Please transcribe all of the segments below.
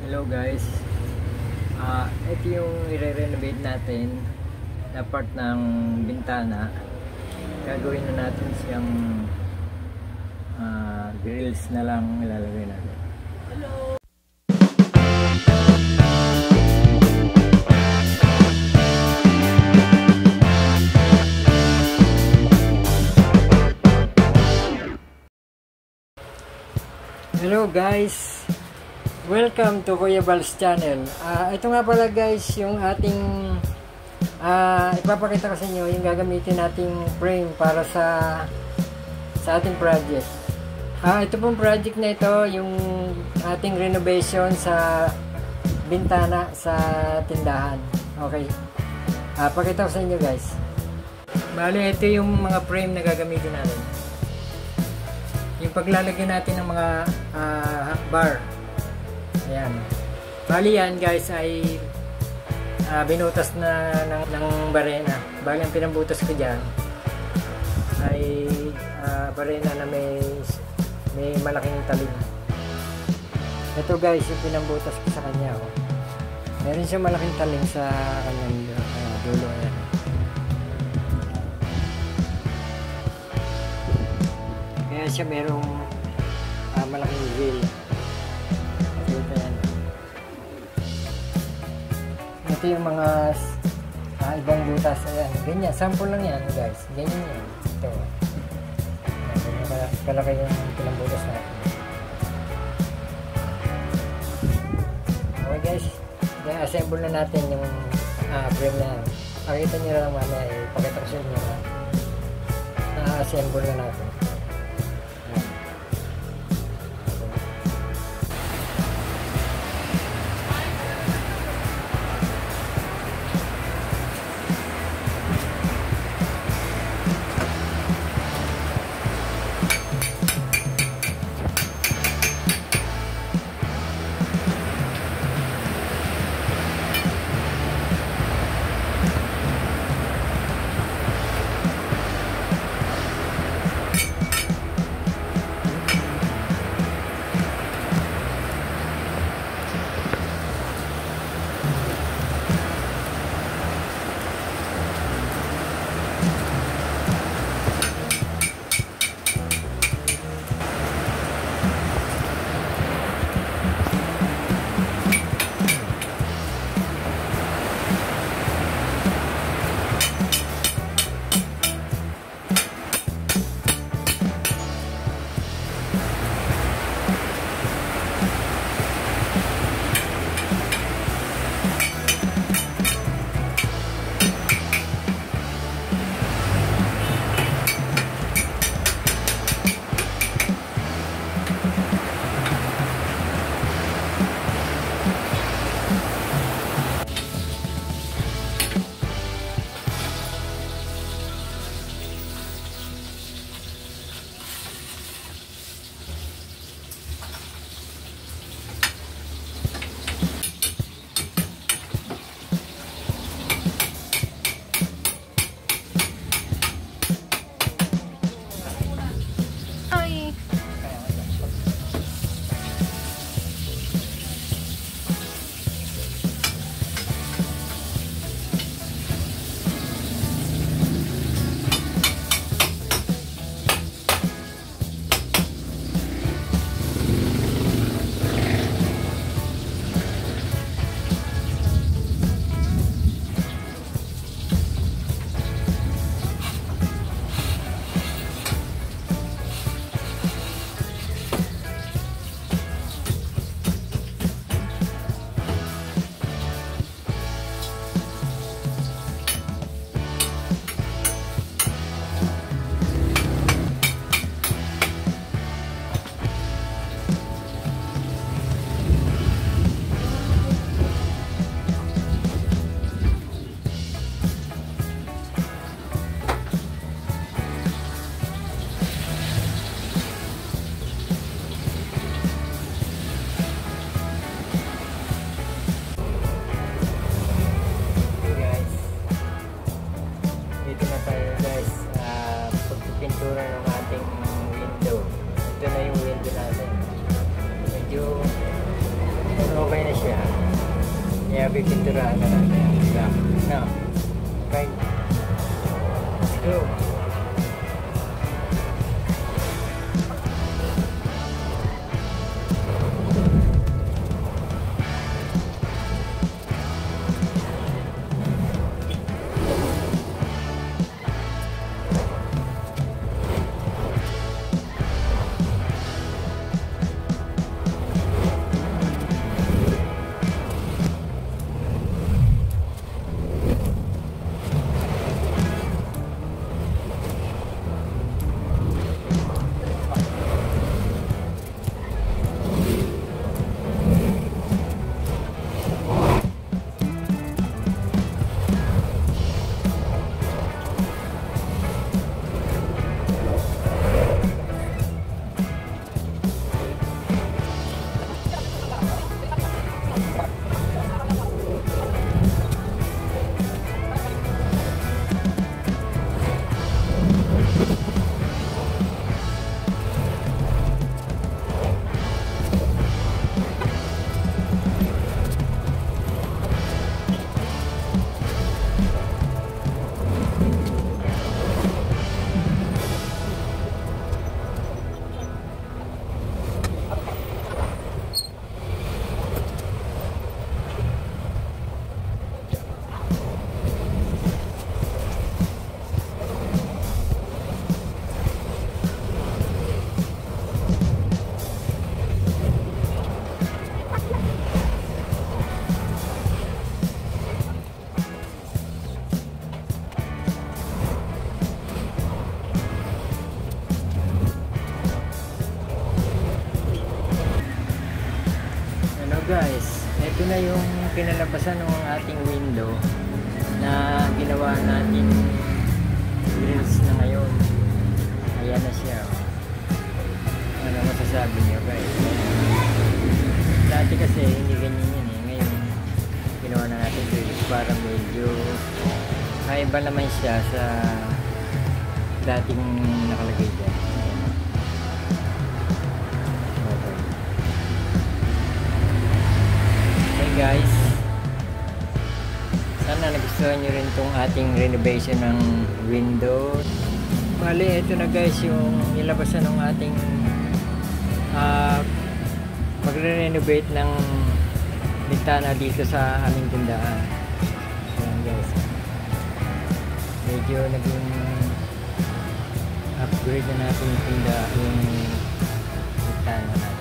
Hello guys, ito yung i-renovate natin na part ng bintana. Gagawin na natin siyang grills na lang ilalagay natin. Hello guys, welcome to Kuya Bal's channel. Ito nga pala guys yung ating ipapakita ko sa inyo yung gagamitin nating frame para sa ating project. Ito pong project na ito yung ating renovation sa bintana sa tindahan. Okay, pakita ko sa inyo guys. Bali ito yung mga frame na gagamitin natin. Yung paglalagyan natin ng mga bar. Ayan. Bali yan guys ay binutas na ng barena. Bali ang pinambutas ko dyan ay barena na may malaking talim. Ito guys yung pinambutas ko sa kanya. Oh. Meron siyang malaking talim sa kanyang dulo. Ayan. Kaya siya merong malaking grill. Ito yung mga ibang butas. Ayan. Ganyan. Sample lang yan guys. Ganyan yan. Ito. Ganyan kalaki yung pilang butas natin. Okay guys. Then assemble na natin yung frame na yan. Pakita nyo lang mamaya. Ipakita ko sa inyo na na-assemble na natin. Kaya pipinturahan na natin. No. Okay. Let's go. Guys, ito na yung pinalabasan ng ating window na ginawa natin grills na ngayon. Ayan na siya. Ano masasabi niyo guys? Dati kasi hindi ganyan yan eh. Ngayon ginawa na natin grills para medyo iba naman siya sa dating nakalagay dyan. Guys, sana nagustuhan nyo rin tong ating renovation ng window. Bali, ito na guys yung nilabasan ng ating magre-renovate ng bintana dito sa aming tindahan. Ayan guys, medyo naging upgrade na natin yung tindahan, yung bintana natin.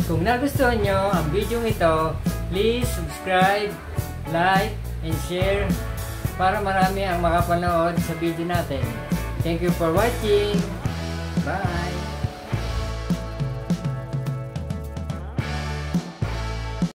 Kung nagustuhan nyo ang video ito, please subscribe, like, and share para marami ang makapanood sa video natin. Thank you for watching. Bye!